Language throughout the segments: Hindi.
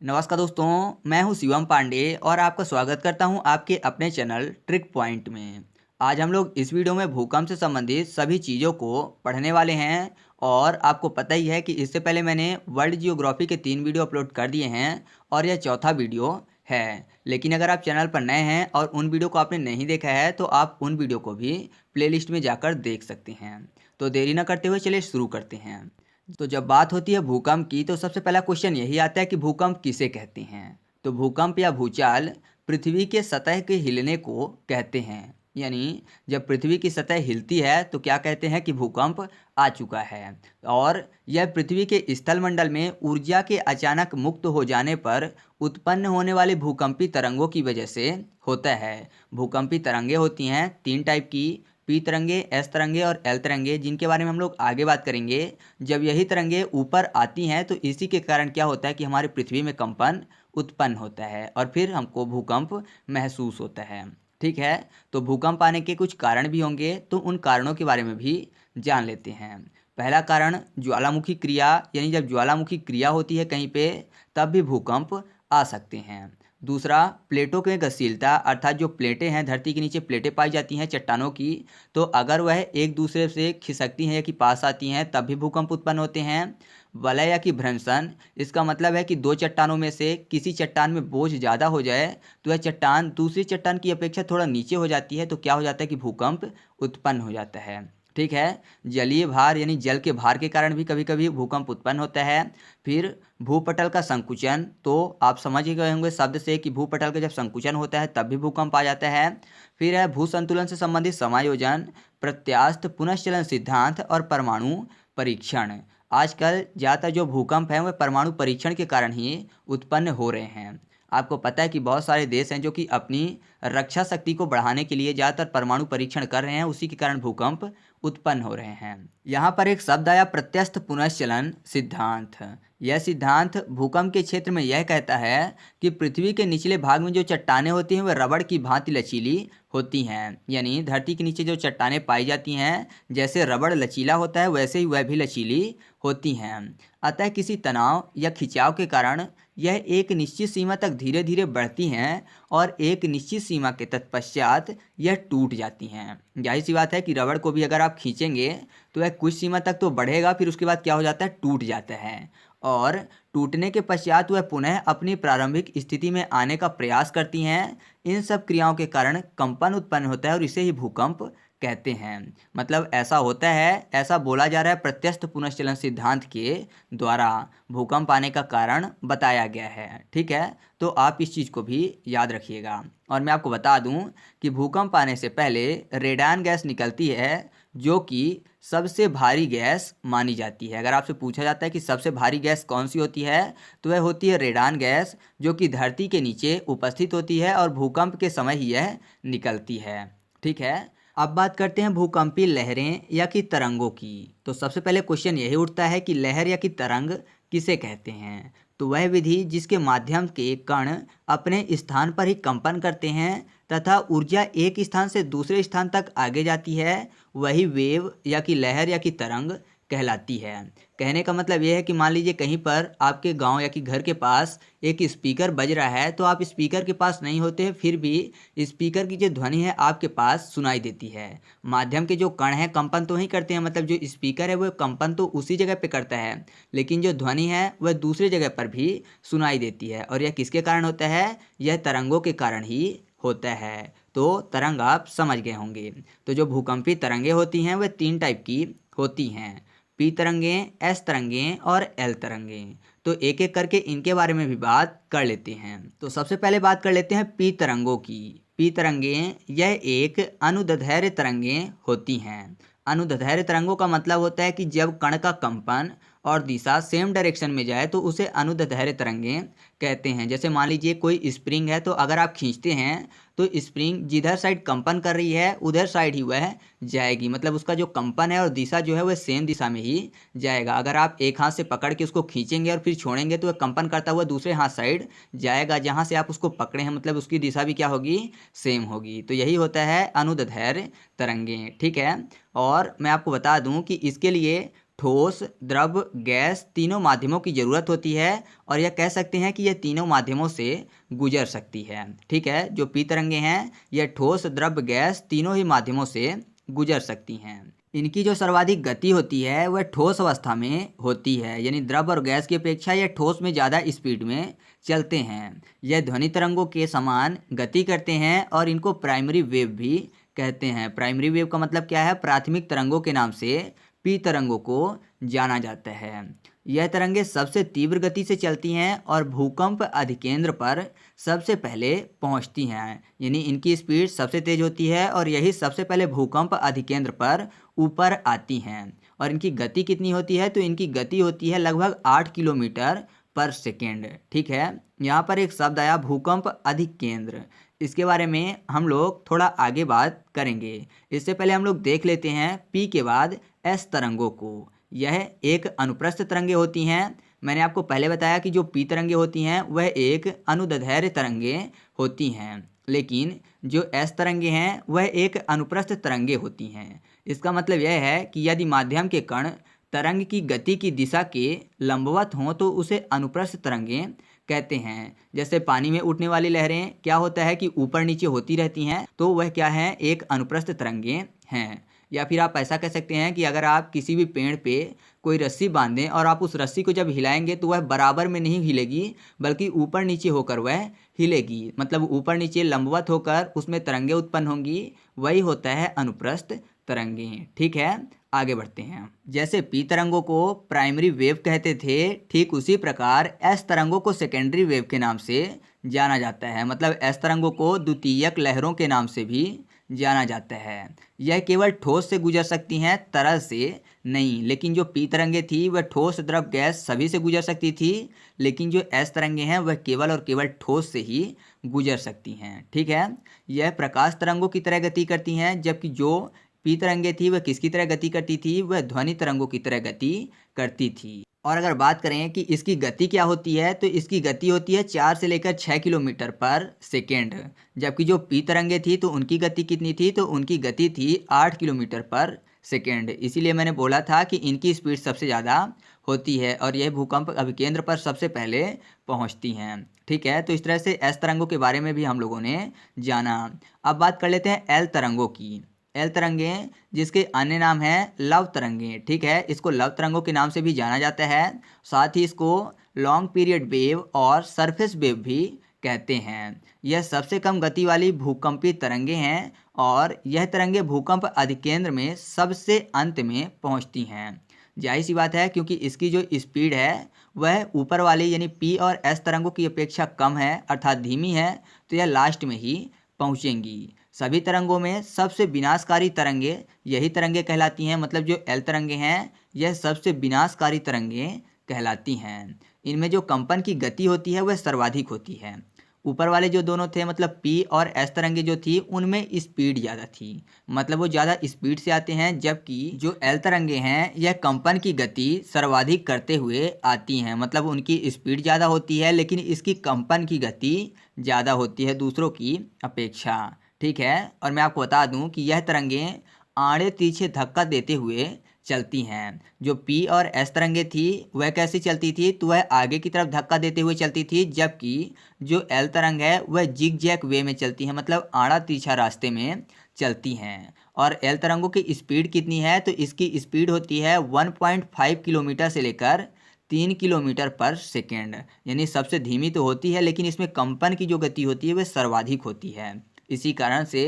नमस्कार दोस्तों, मैं हूं शिवम पांडे और आपका स्वागत करता हूं आपके अपने चैनल ट्रिक पॉइंट में। आज हम लोग इस वीडियो में भूकंप से संबंधित सभी चीज़ों को पढ़ने वाले हैं। और आपको पता ही है कि इससे पहले मैंने वर्ल्ड जियोग्राफी के 3 वीडियो अपलोड कर दिए हैं और यह चौथा वीडियो है। लेकिन अगर आप चैनल पर नए हैं और उन वीडियो को आपने नहीं देखा है तो आप उन वीडियो को भी प्लेलिस्ट में जाकर देख सकते हैं। तो देरी न करते हुए चलिए शुरू करते हैं। तो जब बात होती है भूकंप की तो सबसे पहला क्वेश्चन यही आता है कि भूकंप किसे कहते हैं। तो भूकंप या भूचाल पृथ्वी के सतह के हिलने को कहते हैं। यानी जब पृथ्वी की सतह हिलती है तो क्या कहते हैं कि भूकंप आ चुका है। और यह पृथ्वी के स्थलमंडल में ऊर्जा के अचानक मुक्त हो जाने पर उत्पन्न होने वाले भूकंपी तरंगों की वजह से होता है। भूकंपी तरंगे होती हैं 3 टाइप की, पी तरंगे, एस तरंगे और एल तरंगे, जिनके बारे में हम लोग आगे बात करेंगे। जब यही तरंगे ऊपर आती हैं तो इसी के कारण क्या होता है कि हमारी पृथ्वी में कंपन उत्पन्न होता है और फिर हमको भूकंप महसूस होता है। ठीक है, तो भूकंप आने के कुछ कारण भी होंगे, तो उन कारणों के बारे में भी जान लेते हैं। पहला कारण ज्वालामुखी क्रिया, यानी जब ज्वालामुखी क्रिया होती है कहीं पे तब भी भूकंप आ सकते हैं। दूसरा, प्लेटों की गतिशीलता, अर्थात जो प्लेटें हैं, धरती के नीचे प्लेटें पाई जाती हैं चट्टानों की, तो अगर वह एक दूसरे से खिसकती हैं या कि पास आती हैं तब भी भूकंप उत्पन्न होते हैं। वलय या कि भ्रंशन, इसका मतलब है कि दो चट्टानों में से किसी चट्टान में बोझ ज़्यादा हो जाए तो वह चट्टान दूसरी चट्टान की अपेक्षा थोड़ा नीचे हो जाती है, तो क्या हो जाता है कि भूकंप उत्पन्न हो जाता है। ठीक है, जलीय भार यानी जल के भार के कारण भी कभी कभी भूकंप उत्पन्न होता है। फिर भूपटल का संकुचन, तो आप समझ ही गए होंगे शब्द से कि भूपटल का जब संकुचन होता है तब भी भूकंप आ जाता है। फिर है भू संतुलन से संबंधित समायोजन, प्रत्यास्थ पुनश्चलन सिद्धांत और परमाणु परीक्षण। आजकल ज़्यादातर जो भूकंप हैं वह परमाणु परीक्षण के कारण ही उत्पन्न हो रहे हैं। आपको पता है कि बहुत सारे देश हैं जो कि अपनी रक्षा शक्ति को बढ़ाने के लिए ज़्यादातर परमाणु परीक्षण कर रहे हैं, उसी के कारण भूकंप उत्पन्न हो रहे हैं। यहाँ पर एक शब्द आया प्रत्यस्थ पुनश्चलन सिद्धांत। यह सिद्धांत भूकंप के क्षेत्र में यह कहता है कि पृथ्वी के निचले भाग में जो चट्टानें होती हैं वह रबड़ की भांति लचीली होती हैं। यानी धरती के नीचे जो चट्टानें पाई जाती हैं, जैसे रबड़ लचीला होता है वैसे ही वह भी लचीली होती हैं। अतः किसी तनाव या खिंचाव के कारण यह एक निश्चित सीमा तक धीरे धीरे बढ़ती हैं और एक निश्चित सीमा के तत्पश्चात यह टूट जाती हैं। जाहिर सी बात है कि रबड़ को भी अगर आप खींचेंगे तो वह कुछ सीमा तक तो बढ़ेगा, फिर उसके बाद क्या हो जाता है, टूट जाता है। और टूटने के पश्चात वह पुनः अपनी प्रारंभिक स्थिति में आने का प्रयास करती हैं। इन सब क्रियाओं के कारण कंपन उत्पन्न होता है और इसे ही भूकंप कहते हैं। मतलब ऐसा होता है, ऐसा बोला जा रहा है प्रत्यस्थ पुनश्चलन सिद्धांत के द्वारा भूकंप आने का कारण बताया गया है। ठीक है, तो आप इस चीज़ को भी याद रखिएगा। और मैं आपको बता दूं कि भूकंप आने से पहले रेडान गैस निकलती है जो कि सबसे भारी गैस मानी जाती है। अगर आपसे पूछा जाता है कि सबसे भारी गैस कौन सी होती है तो वह होती है रेडान गैस, जो कि धरती के नीचे उपस्थित होती है और भूकंप के समय ही यह निकलती है। ठीक है, अब बात करते हैं भूकंपी लहरें या कि तरंगों की। तो सबसे पहले क्वेश्चन यही उठता है कि लहर या कि तरंग किसे कहते हैं। तो वह विधि जिसके माध्यम के कण अपने स्थान पर ही कंपन करते हैं तथा ऊर्जा एक स्थान से दूसरे स्थान तक आगे जाती है, वही वेव या कि लहर या कि तरंग कहलाती है। कहने का मतलब यह है कि मान लीजिए कहीं पर आपके गांव या कि घर के पास एक स्पीकर बज रहा है, तो आप स्पीकर के पास नहीं होते, फिर भी स्पीकर की जो ध्वनि है आपके पास सुनाई देती है। माध्यम के जो कण हैं कंपन तो नहीं करते हैं, मतलब जो स्पीकर है वो कंपन तो उसी जगह पे करता है, लेकिन जो ध्वनि है वह दूसरी जगह पर भी सुनाई देती है। और यह किसके कारण होता है, यह तरंगों के कारण ही होता है। तो तरंग आप समझ गए होंगे। तो जो भूकंपी तरंगे होती हैं वह 3 टाइप की होती हैं, पी तरंगें, एस तरंगें और एल तरंगें। तो एक एक करके इनके बारे में भी बात कर लेते हैं। तो सबसे पहले बात कर लेते हैं पी तरंगों की। पी तरंगें यह एक अनुदैर्ध्य तरंगें होती हैं। अनुदैर्ध्य तरंगों का मतलब होता है कि जब कण का कंपन और दिशा सेम डायरेक्शन में जाए तो उसे अनुदैर्ध्य तरंगें कहते हैं। जैसे मान लीजिए कोई स्प्रिंग है, तो अगर आप खींचते हैं तो स्प्रिंग जिधर साइड कंपन कर रही है उधर साइड ही वह जाएगी, मतलब उसका जो कंपन है और दिशा जो है वह सेम दिशा में ही जाएगा। अगर आप एक हाथ से पकड़ के उसको खींचेंगे और फिर छोड़ेंगे तो वह कंपन करता हुआ दूसरे हाथ साइड जाएगा, जहाँ से आप उसको पकड़े हैं, मतलब उसकी दिशा भी क्या होगी, सेम होगी। तो यही होता है अनुदैर्ध्य तरंगें। ठीक है, और मैं आपको बता दूं कि इसके लिए ठोस, द्रव, गैस तीनों माध्यमों की ज़रूरत होती है और यह कह सकते हैं कि यह तीनों माध्यमों से गुजर सकती है। ठीक है, जो पी तरंगे हैं यह ठोस, द्रव, गैस तीनों ही माध्यमों से गुजर सकती हैं। इनकी जो सर्वाधिक गति होती है वह ठोस अवस्था में होती है, यानी द्रव और गैस की अपेक्षा यह ठोस में ज़्यादा स्पीड में चलते हैं। यह ध्वनि तरंगों के समान गति करते हैं और इनको प्राइमरी वेव भी कहते हैं। प्राइमरी वेव का मतलब क्या है? प्राथमिक तरंगों के नाम से पी तरंगों को जाना जाता है। यह तरंगे सबसे तीव्र गति से चलती हैं और भूकंप अधिकेंद्र पर सबसे पहले पहुंचती हैं, यानी इनकी स्पीड सबसे तेज होती है और यही सबसे पहले भूकंप अधिकेंद्र पर ऊपर आती हैं। और इनकी गति कितनी होती है? तो इनकी गति होती है लगभग 8 किलोमीटर पर सेकेंड। ठीक है, यहाँ पर एक शब्द आया भूकंप अधिकेंद्र, इसके बारे में हम लोग थोड़ा आगे बात करेंगे। इससे पहले हम लोग देख लेते हैं पी के बाद एस तरंगों को। यह एक अनुप्रस्थ तरंगे होती हैं। मैंने आपको पहले बताया कि जो पी तरंगे होती हैं वह एक अनुदैर्ध्य तरंगे होती हैं, लेकिन जो एस तरंगे हैं वह एक अनुप्रस्थ तरंगे होती हैं। इसका मतलब यह है कि यदि माध्यम के कण तरंग की गति की दिशा के लंबवत हों तो उसे अनुप्रस्थ तरंगे कहते हैं। जैसे पानी में उठने वाली लहरें क्या होता है कि ऊपर नीचे होती रहती हैं, तो वह क्या है? एक अनुप्रस्थ तरंगे हैं। या फिर आप ऐसा कह सकते हैं कि अगर आप किसी भी पेड़ पे कोई रस्सी बांधें और आप उस रस्सी को जब हिलाएंगे तो वह बराबर में नहीं हिलेगी, बल्कि ऊपर नीचे होकर वह हिलेगी। मतलब ऊपर नीचे लंबवत होकर उसमें तरंगे उत्पन्न होंगी, वही होता है अनुप्रस्थ तरंगे। ठीक है, आगे बढ़ते हैं। जैसे पी तरंगों को प्राइमरी वेव कहते थे, ठीक उसी प्रकार एस तरंगों को सेकेंडरी वेव के नाम से जाना जाता है। मतलब एस तरंगों को द्वितीयक लहरों के नाम से भी जाना जाता है। यह केवल ठोस से गुजर सकती हैं, तरल से नहीं। लेकिन जो पी तरंगे थी वह ठोस, द्रव, गैस सभी से गुजर सकती थी, लेकिन जो एस तरंगे हैं वह केवल और केवल ठोस से ही गुजर सकती हैं। ठीक है, यह प्रकाश तरंगों की तरह गति करती हैं, जबकि जो पी तरंगे थी वह किसकी तरह गति करती थी? वह ध्वनि तरंगों की तरह गति करती थी। और अगर बात करें कि इसकी गति क्या होती है, तो इसकी गति होती है 4 से लेकर 6 किलोमीटर पर सेकेंड। जबकि जो पी तरंगे थी तो उनकी गति कितनी थी? तो उनकी गति थी 8 किलोमीटर पर सेकेंड। इसीलिए मैंने बोला था कि इनकी स्पीड सबसे ज़्यादा होती है और यह भूकंप अभिकेंद्र पर सबसे पहले पहुंचती हैं। ठीक है, तो इस तरह से एस तरंगों के बारे में भी हम लोगों ने जाना। अब बात कर लेते हैं एल तरंगों की। एल तरंगे जिसके अन्य नाम है लव तरंगे। ठीक है, इसको लव तरंगों के नाम से भी जाना जाता है। साथ ही इसको लॉन्ग पीरियड वेव और सरफेस वेव भी कहते हैं। यह सबसे कम गति वाली भूकंपीय तरंगे हैं और यह तरंगे भूकंप अधिकेंद्र में सबसे अंत में पहुंचती हैं। जाहिर सी बात है, क्योंकि इसकी जो स्पीड है वह ऊपर वाली यानी पी और एस तरंगों की अपेक्षा कम है, अर्थात धीमी है, तो यह लास्ट में ही पहुंचेंगी। सभी तरंगों में सबसे विनाशकारी तरंगे यही तरंगे कहलाती हैं। मतलब जो एल तरंगे हैं यह सबसे विनाशकारी तरंगे कहलाती हैं। इनमें जो कंपन की गति होती है वह सर्वाधिक होती है। ऊपर वाले जो दोनों थे मतलब पी और एस तरंगे जो थी उनमें स्पीड ज़्यादा थी, मतलब वो ज़्यादा स्पीड से आते हैं, जबकि जो एल तरंगे हैं यह कंपन की गति सर्वाधिक करते हुए आती हैं। मतलब उनकी स्पीड ज़्यादा होती है लेकिन इसकी कंपन की गति ज़्यादा होती है दूसरों की अपेक्षा। ठीक है, और मैं आपको बता दूं कि यह तरंगे आड़े तिरछे धक्का देते हुए चलती हैं। जो पी और एस तरंगे थी वह कैसे चलती थी? तो वह आगे की तरफ धक्का देते हुए चलती थी, जबकि जो एल तरंग है वह जिग जैग वे में चलती है, मतलब आड़ा तिरछा रास्ते में चलती हैं। और एल तरंगों की स्पीड कितनी है? तो इसकी स्पीड होती है 1.5 किलोमीटर से लेकर 3 किलोमीटर पर सेकेंड। यानी सबसे धीमी तो होती है लेकिन इसमें कंपन की जो गति होती है वह सर्वाधिक होती है। इसी कारण से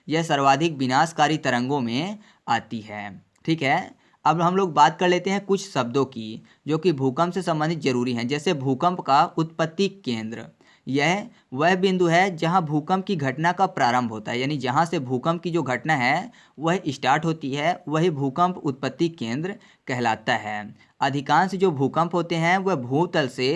यह सर्वाधिक विनाशकारी तरंगों में आती है। ठीक है, अब हम लोग बात कर लेते हैं कुछ शब्दों की जो कि भूकंप से संबंधित जरूरी हैं। जैसे भूकंप का उत्पत्ति केंद्र, यह वह बिंदु है जहां भूकंप की घटना का प्रारंभ होता है, यानी जहां से भूकंप की जो घटना है वह स्टार्ट होती है वही भूकंप उत्पत्ति केंद्र कहलाता है। अधिकांश जो भूकंप होते हैं वह भूतल से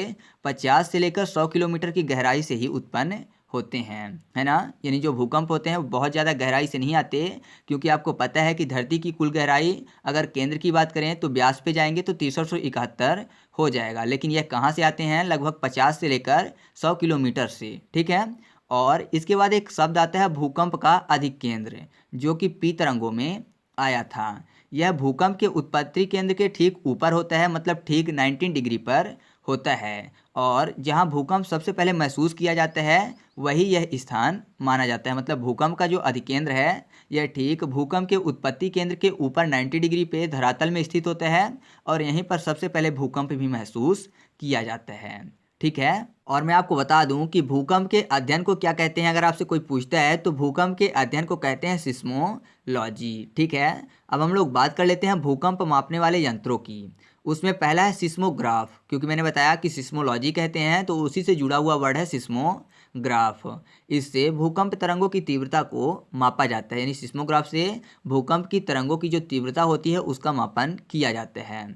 50 से लेकर 100 किलोमीटर की गहराई से ही उत्पन्न होते हैं, है ना। यानी जो भूकंप होते हैं वो बहुत ज़्यादा गहराई से नहीं आते, क्योंकि आपको पता है कि धरती की कुल गहराई अगर केंद्र की बात करें तो व्यास पे जाएंगे तो 371 हो जाएगा, लेकिन यह कहाँ से आते हैं? लगभग 50 से लेकर 100 किलोमीटर से। ठीक है, और इसके बाद एक शब्द आता है भूकंप का अधिकेंद्र, जो कि पी तरंगों में आया था। यह भूकंप के उत्पत्ति केंद्र के ठीक ऊपर होता है, मतलब ठीक 19 डिग्री पर होता है। और जहां भूकंप सबसे पहले महसूस किया जाता है वही यह स्थान माना जाता है। मतलब भूकंप का जो अधिकेंद्र है यह ठीक भूकंप के उत्पत्ति केंद्र के ऊपर 90 डिग्री पे धरातल में स्थित होता है और यहीं पर सबसे पहले भूकंप भी महसूस किया जाता है। ठीक है। और मैं आपको बता दूं कि भूकंप के अध्ययन को क्या कहते हैं। अगर आपसे कोई पूछता है तो भूकंप के अध्ययन को कहते हैं सिस्मोलॉजी। ठीक है। अब हम लोग बात कर लेते हैं भूकंप मापने वाले यंत्रों की। उसमें पहला है सिस्मोग्राफ, क्योंकि मैंने बताया कि सिस्मोलॉजी कहते हैं तो उसी से जुड़ा हुआ वर्ड है सिस्मोग्राफ। इससे भूकंप तरंगों की तीव्रता को मापा जाता है, यानी सिस्मोग्राफ से भूकंप की तरंगों की जो तीव्रता होती है उसका मापन किया जाता है।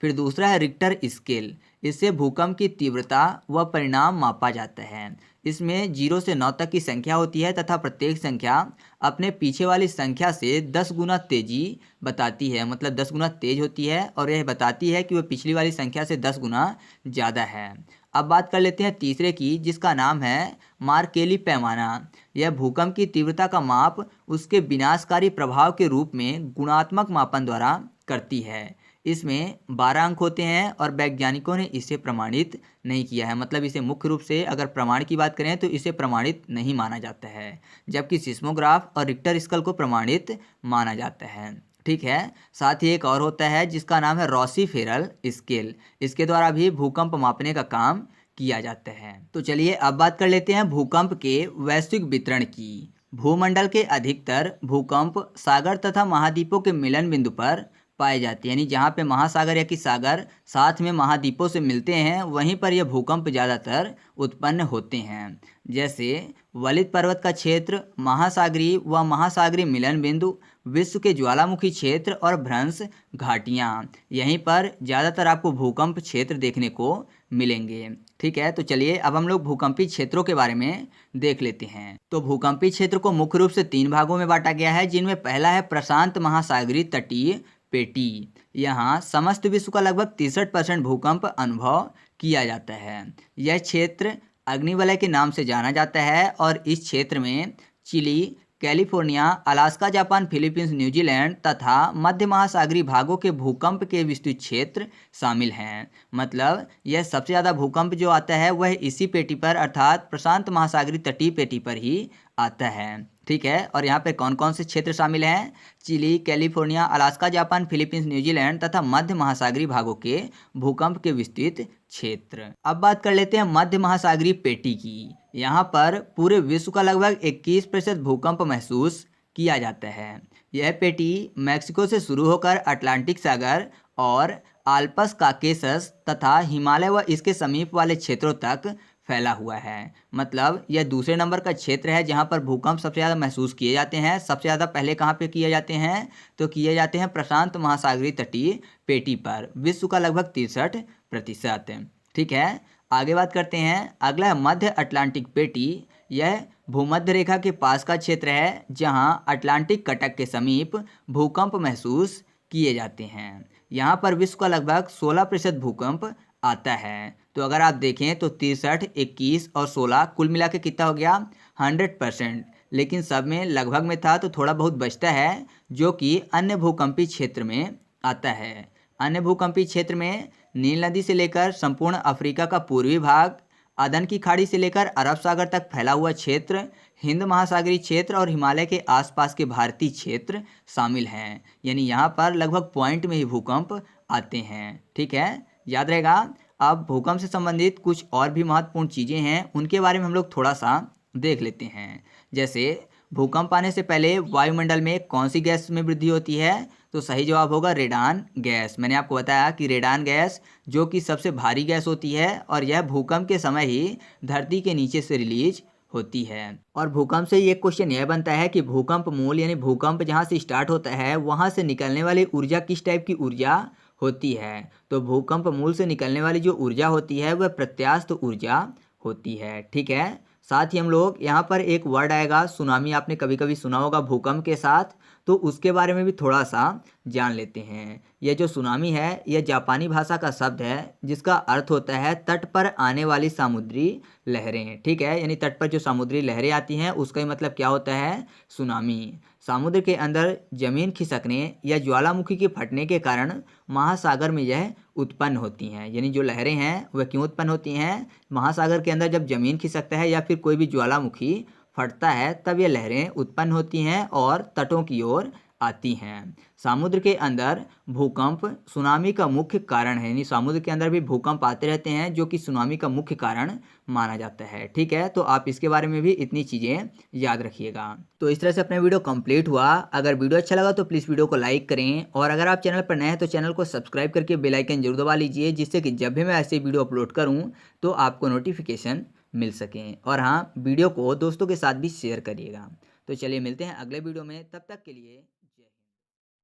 फिर दूसरा है रिक्टर स्केल। इससे भूकंप की तीव्रता व परिणाम मापा जाता है। इसमें 0 से 9 तक की संख्या होती है तथा प्रत्येक संख्या अपने पीछे वाली संख्या से 10 गुना तेजी बताती है। मतलब 10 गुना तेज होती है और यह बताती है कि वह पिछली वाली संख्या से 10 गुना ज़्यादा है। अब बात कर लेते हैं तीसरे की, जिसका नाम है मार्केली पैमाना। यह भूकंप की तीव्रता का माप उसके विनाशकारी प्रभाव के रूप में गुणात्मक मापन द्वारा करती है। इसमें 12 अंक होते हैं और वैज्ञानिकों ने इसे प्रमाणित नहीं किया है। मतलब इसे मुख्य रूप से अगर प्रमाण की बात करें तो इसे प्रमाणित नहीं माना जाता है, जबकि सिस्मोग्राफ और रिक्टर स्केल को प्रमाणित माना जाता है। ठीक है। साथ ही एक और होता है जिसका नाम है रोसी-फेरल स्केल। इसके द्वारा भी भूकंप मापने का काम किया जाता है। तो चलिए अब बात कर लेते हैं भूकंप के वैश्विक वितरण की। भूमंडल के अधिकतर भूकंप सागर तथा महाद्वीपों के मिलन बिंदु पर पाए जाते हैं, यानी जहाँ पे महासागर या कि सागर साथ में महाद्वीपों से मिलते हैं वहीं पर यह भूकंप ज़्यादातर उत्पन्न होते हैं। जैसे वलित पर्वत का क्षेत्र, महासागरीय व महासागरीय मिलन बिंदु, विश्व के ज्वालामुखी क्षेत्र और भ्रंश घाटियाँ, यहीं पर ज़्यादातर आपको भूकंप क्षेत्र देखने को मिलेंगे। ठीक है। तो चलिए अब हम लोग भूकंपी क्षेत्रों के बारे में देख लेते हैं। तो भूकंपी क्षेत्र को मुख्य रूप से 3 भागों में बांटा गया है, जिनमें पहला है प्रशांत महासागरीय तटीय पेटी। यहाँ समस्त विश्व का लगभग 63% भूकंप अनुभव किया जाता है। यह क्षेत्र अग्निवलय के नाम से जाना जाता है और इस क्षेत्र में Chile, California, Alaska, Japan, Philippines, New Zealand तथा मध्य महासागरीय भागों के भूकंप के विस्तृत क्षेत्र शामिल हैं। मतलब यह सबसे ज़्यादा भूकंप जो आता है वह इसी पेटी पर अर्थात प्रशांत महासागरीय तटीय पेटी पर ही आता है। ठीक है। और यहाँ पे कौन कौन से क्षेत्र शामिल हैं? Chile, California, Alaska, Japan, Philippines, New Zealand तथा मध्य महासागरीय भागों के भूकंप के विस्तृत क्षेत्र। अब बात कर लेते हैं मध्य महासागरीय पेटी की। यहाँ पर पूरे विश्व का लगभग 21% भूकंप महसूस किया जाता है। यह पेटी मैक्सिको से शुरू होकर अटलांटिक सागर और आल्पस काकेशस तथा हिमालय व इसके समीप वाले क्षेत्रों तक फैला हुआ है। मतलब यह दूसरे नंबर का क्षेत्र है जहाँ पर भूकंप सबसे ज़्यादा महसूस किए जाते हैं। सबसे ज़्यादा पहले कहाँ पे किए जाते हैं? तो किए जाते हैं प्रशांत महासागरीय तटीय पेटी पर, विश्व का लगभग 63%। ठीक है। आगे बात करते हैं। अगला है मध्य अटलांटिक पेटी। यह भूमध्य रेखा के पास का क्षेत्र है जहां अटलांटिक कटक के समीप भूकंप महसूस किए जाते हैं। यहाँ पर विश्व का लगभग 16% भूकंप आता है। तो अगर आप देखें तो 63, 21 और 16 कुल मिला के कितना हो गया? 100%। लेकिन सब में लगभग में था तो थोड़ा बहुत बचता है जो कि अन्य भूकंपी क्षेत्र में आता है। अन्य भूकंपी क्षेत्र में नील नदी से लेकर संपूर्ण अफ्रीका का पूर्वी भाग, अदन की खाड़ी से लेकर अरब सागर तक फैला हुआ क्षेत्र, हिंद महासागरीय क्षेत्र और हिमालय के आसपास के भारतीय क्षेत्र शामिल हैं। यानी यहाँ पर लगभग पॉइंट में ही भूकंप आते हैं। ठीक है, याद रहेगा। अब भूकंप से संबंधित कुछ और भी महत्वपूर्ण चीज़ें हैं, उनके बारे में हम लोग थोड़ा सा देख लेते हैं। जैसे भूकंप आने से पहले वायुमंडल में कौन सी गैस में वृद्धि होती है? तो सही जवाब होगा रेडान गैस। मैंने आपको बताया कि रेडान गैस जो कि सबसे भारी गैस होती है और यह भूकंप के समय ही धरती के नीचे से रिलीज होती है। और भूकंप से ये क्वेश्चन यह बनता है कि भूकंप मूल यानी भूकंप जहाँ से स्टार्ट होता है वहाँ से निकलने वाली ऊर्जा किस टाइप की ऊर्जा होती है? तो भूकंप मूल से निकलने वाली जो ऊर्जा होती है वह प्रत्यास्थ ऊर्जा होती है। ठीक है। साथ ही हम लोग यहाँ पर एक वर्ड आएगा सुनामी, आपने कभी कभी सुना होगा भूकंप के साथ। तो उसके बारे में भी थोड़ा सा जान लेते हैं। यह जो सुनामी है यह जापानी भाषा का शब्द है जिसका अर्थ होता है तट पर आने वाली समुद्री लहरें। ठीक है, यानी तट पर जो समुद्री लहरें आती हैं उसका ही मतलब क्या होता है, सुनामी। समुद्र के अंदर जमीन खिसकने या ज्वालामुखी के फटने के कारण महासागर में यह उत्पन्न होती हैं। यानी जो लहरें हैं वह क्यों उत्पन्न होती हैं, महासागर के अंदर जब जमीन खिसकता है या फिर कोई भी ज्वालामुखी फटता है तब ये लहरें उत्पन्न होती हैं और तटों की ओर आती हैं। समुद्र के अंदर भूकंप सुनामी का मुख्य कारण है, यानी समुद्र के अंदर भी भूकंप आते रहते हैं जो कि सुनामी का मुख्य कारण माना जाता है। ठीक है, तो आप इसके बारे में भी इतनी चीज़ें याद रखिएगा। तो इस तरह से अपना वीडियो कंप्लीट हुआ। अगर वीडियो अच्छा लगा तो प्लीज़ वीडियो को लाइक करें, और अगर आप चैनल पर नए हैं तो चैनल को सब्सक्राइब करके बेल आइकन जरूर दबा लीजिए, जिससे कि जब भी मैं ऐसे वीडियो अपलोड करूँ तो आपको नोटिफिकेशन मिल सकें। और हाँ, वीडियो को दोस्तों के साथ भी शेयर करिएगा। तो चलिए मिलते हैं अगले वीडियो में, तब तक के लिए